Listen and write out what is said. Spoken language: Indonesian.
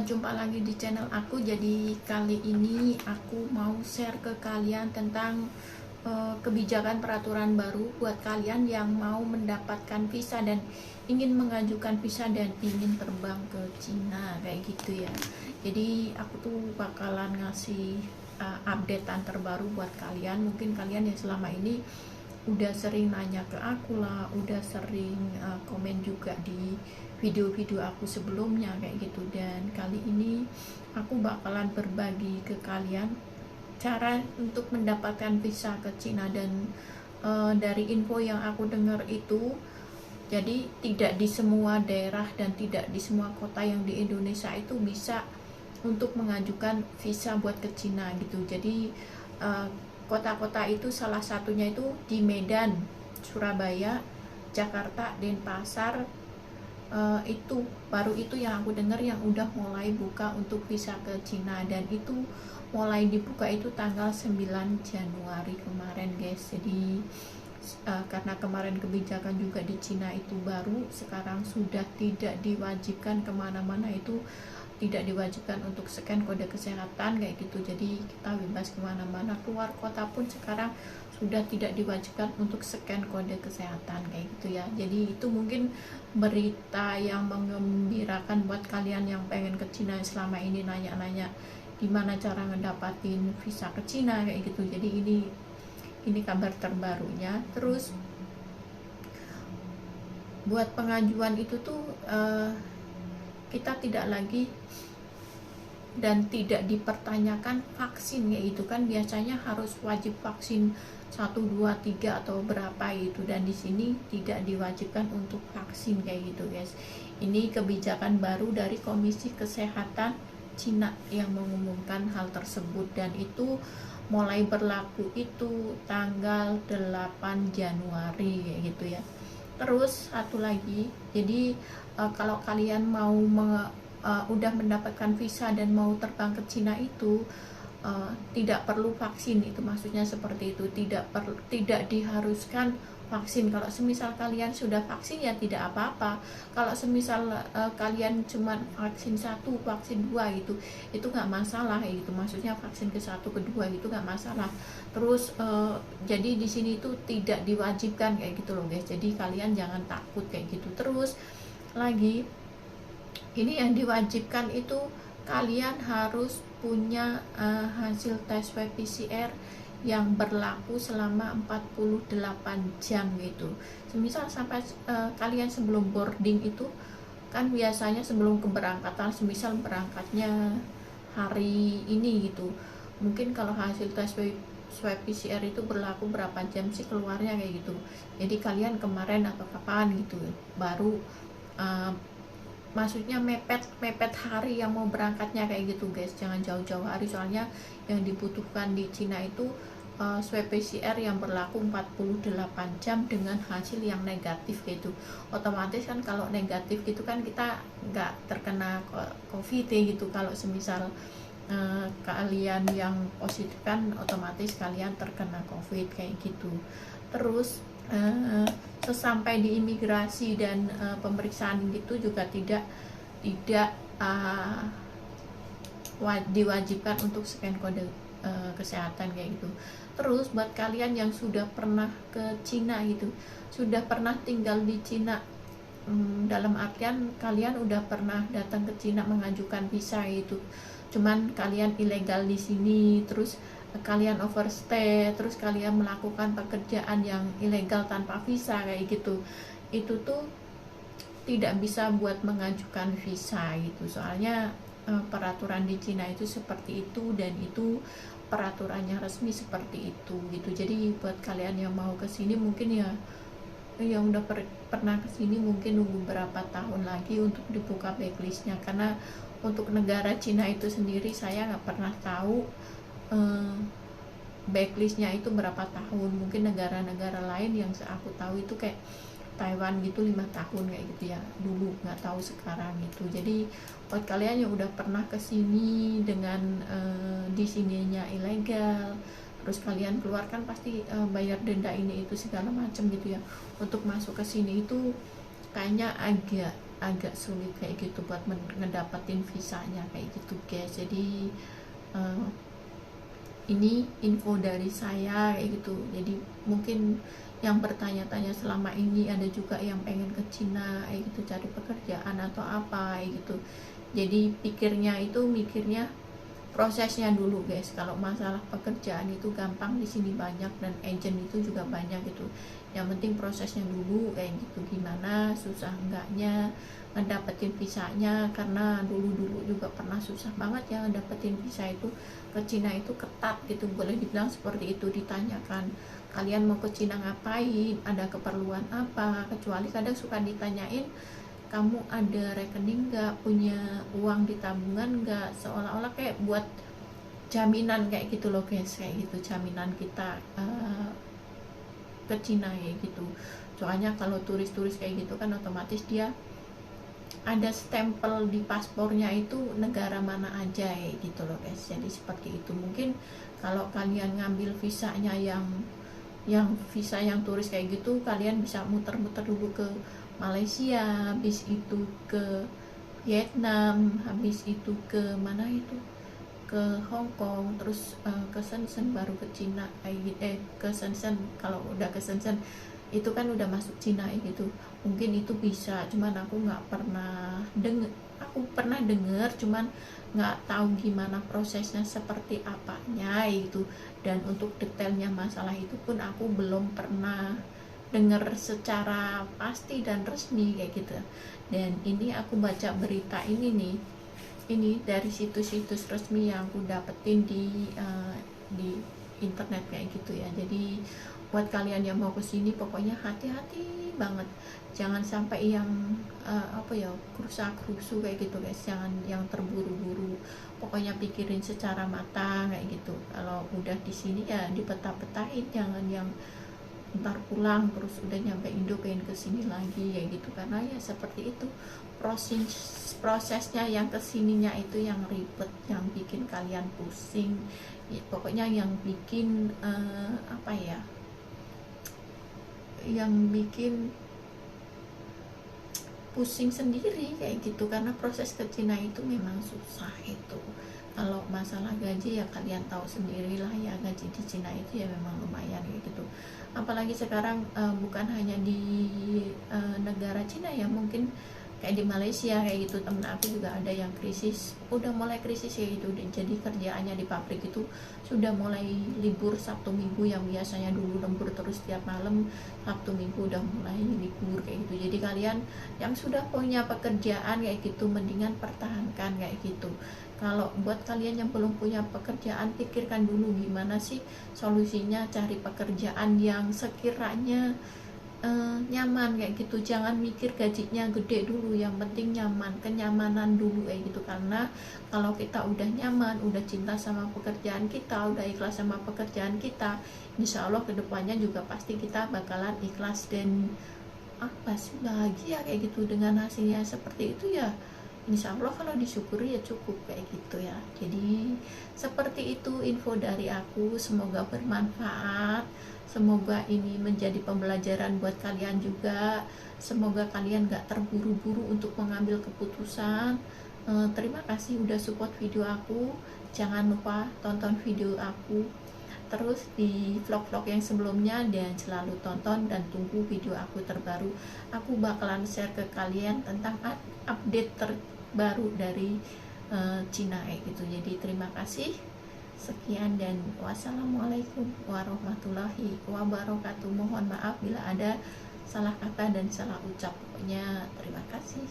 Jumpa lagi di channel aku. Jadi kali ini aku mau share ke kalian tentang kebijakan peraturan baru buat kalian yang mau mendapatkan visa dan ingin mengajukan visa dan ingin terbang ke Cina kayak gitu ya. Jadi aku tuh bakalan ngasih updatean terbaru buat kalian. Mungkin kalian yang selama ini udah sering nanya ke aku lah, udah sering komen juga di video-video aku sebelumnya kayak gitu. Dan kali ini aku bakalan berbagi ke kalian cara untuk mendapatkan visa ke Cina. Dan dari info yang aku dengar itu, jadi tidak di semua daerah dan tidak di semua kota yang di Indonesia itu bisa untuk mengajukan visa buat ke Cina gitu. Jadi kota-kota itu salah satunya itu di Medan, Surabaya, Jakarta, Denpasar. Itu baru itu yang aku dengar yang udah mulai buka untuk visa ke Cina, dan itu mulai dibuka itu tanggal 9 Januari kemarin guys. Jadi karena kemarin kebijakan juga di Cina itu baru, sekarang sudah tidak diwajibkan kemana-mana, itu tidak diwajibkan untuk scan kode kesehatan kayak gitu. Jadi kita bebas kemana-mana, keluar kota pun sekarang sudah tidak diwajibkan untuk scan kode kesehatan kayak gitu ya. Jadi itu mungkin berita yang mengembirakan buat kalian yang pengen ke Cina selama ini nanya-nanya gimana cara ngedapatin visa ke Cina kayak gitu. Jadi ini kabar terbarunya. Terus buat pengajuan itu tuh kita tidak lagi dan tidak dipertanyakan vaksin, yaitu kan biasanya harus wajib vaksin 1, 2, 3 atau berapa itu, dan di sini tidak diwajibkan untuk vaksin kayak gitu guys. Ini kebijakan baru dari Komisi Kesehatan Cina yang mengumumkan hal tersebut, dan itu mulai berlaku itu tanggal 8 Januari kayak gitu ya. Terus satu lagi, jadi kalau kalian mau udah mendapatkan visa dan mau terbang ke Cina itu tidak perlu vaksin, itu maksudnya seperti itu. Tidak diharuskan vaksin. Kalau semisal kalian sudah vaksin ya tidak apa-apa. Kalau semisal kalian cuma vaksin 1, vaksin 2 itu nggak masalah gitu. Maksudnya vaksin ke 1, ke 2 itu nggak masalah. Terus jadi di sini itu tidak diwajibkan kayak gitu loh guys. Jadi kalian jangan takut kayak gitu. Terus lagi, ini yang diwajibkan itu kalian harus punya hasil tes swab PCR yang berlaku selama 48 jam gitu. Semisal sampai kalian sebelum boarding itu kan biasanya sebelum keberangkatan, semisal berangkatnya hari ini gitu, mungkin kalau hasil tes swab PCR itu berlaku berapa jam sih keluarnya kayak gitu. Jadi kalian kemarin atau kapan gitu baru maksudnya mepet hari yang mau berangkatnya kayak gitu guys. Jangan jauh-jauh hari, soalnya yang dibutuhkan di Cina itu swab PCR yang berlaku 48 jam dengan hasil yang negatif gitu. Otomatis kan kalau negatif gitu kan kita nggak terkena COVID gitu. Kalau semisal kalian yang positif kan otomatis kalian terkena COVID kayak gitu. Terus sesampai di imigrasi dan pemeriksaan gitu juga tidak diwajibkan untuk scan kode kesehatan kayak gitu. Terus buat kalian yang sudah pernah ke Cina gitu, sudah pernah tinggal di Cina, dalam artian kalian udah pernah datang ke Cina mengajukan visa itu, cuman kalian ilegal di sini, terus kalian overstay, terus kalian melakukan pekerjaan yang ilegal tanpa visa kayak gitu, itu tuh tidak bisa buat mengajukan visa gitu. Soalnya peraturan di Cina itu seperti itu, dan itu peraturannya resmi seperti itu gitu. Jadi buat kalian yang mau kesini mungkin ya yang udah pernah kesini mungkin nunggu berapa tahun lagi untuk dibuka backlistnya, karena untuk negara Cina itu sendiri saya nggak pernah tahu backlistnya itu berapa tahun. Mungkin negara-negara lain yang aku tahu itu kayak Taiwan gitu 5 tahun kayak gitu ya dulu, nggak tahu sekarang gitu. Jadi buat kalian yang udah pernah kesini dengan di sininya ilegal, terus kalian keluar kan pasti bayar denda ini itu segala macam gitu ya. Untuk masuk ke sini itu kayaknya agak agak sulit kayak gitu buat ngedapetin visanya kayak gitu guys. Jadi ini info dari saya kayak gitu. Jadi mungkin yang bertanya-tanya selama ini ada juga yang pengen ke Cina kayak gitu, cari pekerjaan atau apa kayak gitu. Jadi mikirnya prosesnya dulu guys. Kalau masalah pekerjaan itu gampang, di sini banyak, dan agent itu juga banyak gitu. Yang penting prosesnya dulu kayak gitu, gimana susah enggaknya ngedapetin visanya, karena dulu juga pernah susah banget ya dapetin visa itu ke Cina itu ketat gitu, boleh dibilang seperti itu. Ditanyakan kalian mau ke Cina ngapain, ada keperluan apa, kecuali kadang suka ditanyain kamu ada rekening nggak, punya uang di tabungan nggak, seolah-olah kayak buat jaminan kayak gitu loh guys, kayak gitu jaminan kita ke Cina kayak gitu. Soalnya kalau turis-turis kayak gitu kan otomatis dia ada stempel di paspornya itu negara mana aja kayak gitu loh guys. Jadi seperti itu. Mungkin kalau kalian ngambil visanya yang visa yang turis kayak gitu, kalian bisa muter-muter dulu ke Malaysia, habis itu ke Vietnam, habis itu ke mana itu, ke Hong Kong, terus ke Shenzhen, baru ke Cina ke Shenzhen. Kalau udah ke Shenzhen itu kan udah masuk Cina gitu. Mungkin itu bisa, cuman aku pernah denger cuman nggak tahu gimana prosesnya seperti apanya itu, dan untuk detailnya masalah itu pun aku belum pernah dengar secara pasti dan resmi kayak gitu. Dan ini aku baca berita ini dari situs-situs resmi yang aku dapetin di internet kayak gitu ya. Jadi buat kalian yang mau kesini pokoknya hati-hati banget, jangan sampai yang kerusa-kerusu kayak gitu guys, jangan yang terburu-buru, pokoknya pikirin secara matang kayak gitu. Kalau udah di sini ya dipetah-petahin, jangan yang ntar pulang terus udah nyampe Indo pengen kesini lagi ya gitu, karena ya seperti itu prosesnya yang kesininya itu yang ribet, yang bikin kalian pusing ya, pokoknya yang bikin yang bikin pusing sendiri kayak gitu, karena proses ke Cina itu memang susah itu. Kalau masalah gaji ya kalian tahu sendirilah ya, gaji di Cina itu ya memang lumayan kayak gitu. Apalagi sekarang bukan hanya di negara Cina ya, mungkin kayak di Malaysia kayak gitu. Temen aku juga ada yang udah mulai krisis kayak gitu. Jadi kerjaannya di pabrik itu sudah mulai libur Sabtu Minggu, yang biasanya dulu lembur terus tiap malam, Sabtu Minggu udah mulai libur kayak gitu. Jadi kalian yang sudah punya pekerjaan kayak gitu mendingan pertahankan kayak gitu. Kalau buat kalian yang belum punya pekerjaan, pikirkan dulu gimana sih solusinya, cari pekerjaan yang sekiranya nyaman kayak gitu. Jangan mikir gajinya gede dulu, yang penting nyaman, kenyamanan dulu kayak gitu. Karena kalau kita udah nyaman, udah cinta sama pekerjaan kita, udah ikhlas sama pekerjaan kita, insya Allah kedepannya juga pasti kita bakalan ikhlas dan bahagia kayak gitu dengan hasilnya seperti itu ya. Insya Allah kalau disyukuri ya cukup kayak gitu ya. Jadi seperti itu info dari aku, semoga bermanfaat, semoga ini menjadi pembelajaran buat kalian juga, semoga kalian gak terburu-buru untuk mengambil keputusan. Terima kasih udah support video aku, jangan lupa tonton video aku terus di vlog-vlog yang sebelumnya, dan selalu tonton dan tunggu video aku terbaru. Aku bakalan share ke kalian tentang update terbaru dari Cina gitu. Jadi terima kasih, sekian dan wassalamualaikum warahmatullahi wabarakatuh. Mohon maaf bila ada salah kata dan salah ucap, pokoknya terima kasih.